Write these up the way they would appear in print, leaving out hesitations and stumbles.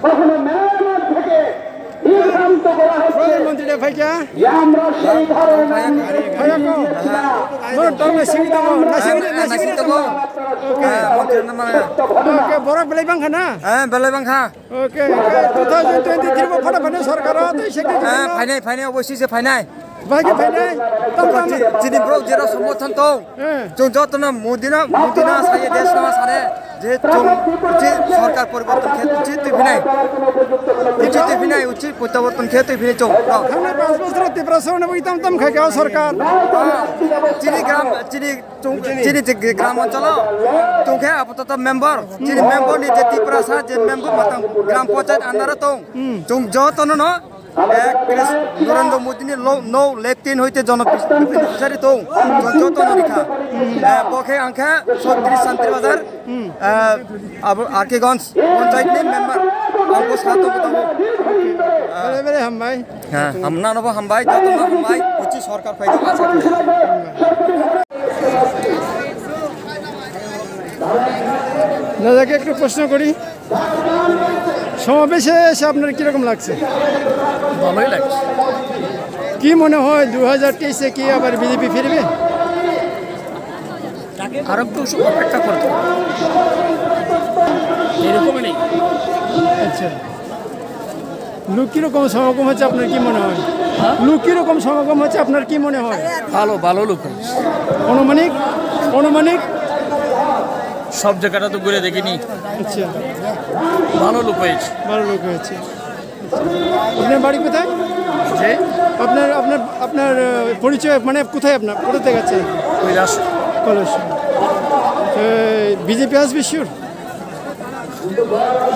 কখনো মেয়র থেকে বিভ্রান্ত করা হচ্ছে যে আমরা সেই যেটা সমর্থন তো যত না মোদিনা সারিয়ে দেশ নামা সারে যে সরকার পরিবর্তন ক্ষেত্রে উচিত উচিত প্রত্যাবর্তন ক্ষেত্রে ফিরে চোখ 5 বছর তীব্র বইতাম তম খাই সরকার চিনি গ্রাম অঞ্চল তোকে আপাতত মেম্বার চিনি মেম্বার নি যে ত্রিপুরা সা যে মেম্বার মাতাম গ্রাম পঞ্চায়েত আন্ডারে তো যত না নরেন্দ্র মোদী নৌ লেফটেন হইতে জনপ্রতিনিধি তো যত নরিখা পক্ষে আংখা 36 শান্তি বাজার আরকেগঞ্জ পঞ্চায়েত মেম্বার আমको साथ বেলে হামবাই হ্যাঁ আমনা নব হামবাই যত না হামবাই উচিত সরকার ফাইদা আশা করি দাদাকে একটু প্রশ্ন করি সমাবেশে এসে আপনার কিরকম লাগছে ভালোই লাগছে কি মনে হয় 2023-এ কি আবার বিজেপি ফিরবে আর একটু অপেক্ষা করতে এরকমই নেই আচ্ছা লোক কিরকম সমাগম হচ্ছে আপনার কি মনে হয় লোক কিরকম সমাগম হচ্ছে আপনার কি মনে হয় ভালো লোক অনুমানিক সব জায়গাটা তো ঘুরে দেখিনি আচ্ছা ভালো লোক হয়েছে আপনার বাড়ি কোথায় যে আপনার পরিচয় মানে কোথায় আপনার কোথাতে গেছে কলেজ বিজেপি আসবে শিওর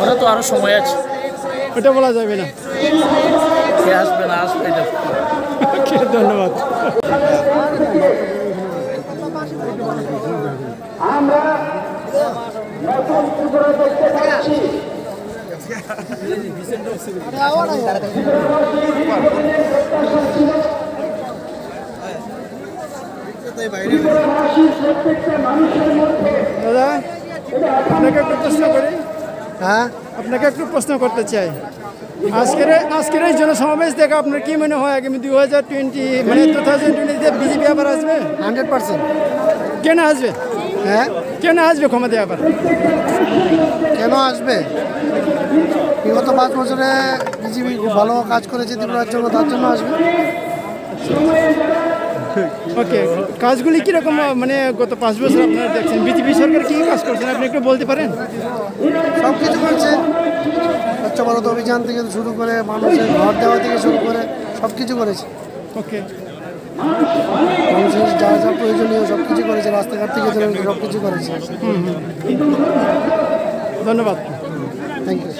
ওরা তো আরো সময় আছে ওটা বলা যাবে না কে আসবে না আসবে ধন্যবাদ আমরা নতুন ত্রিপুরা দেখতে পাচ্ছি দাদা আপনাকে একটু প্রশ্ন করি আপনাকে একটু প্রশ্ন করতে চাই আজকের এই জনসমাবেশ দেখে আপনার কি মনে হয় আগামী 2020 মানে 2020-তে বিজেপি আবার আসবে 100% কেন আসবে কেন আসবে ক্ষমতায় আবার কেন আসবে বিগত 5 বছরে বিজেপি খুব ভালো কাজ করেছে ত্রিপুরার জন্য তার জন্য আসবে ওকে কাজগুলি কীরকম মানে গত 5 বছর আপনারা দেখছেন বিজেপি সরকার কী কাজ করছেন আপনি একটু বলতে পারেন সব কিছু করেছে স্বচ্ছ ভারত অভিযান থেকে শুরু করে মানুষের ঘর দেওয়া থেকে শুরু করে সব কিছু করেছে ওকে মানুষের যা যা প্রয়োজনীয় সব কিছু করেছে রাস্তাঘাট থেকে সব কিছু করেছে ধন্যবাদ থ্যাংক ইউ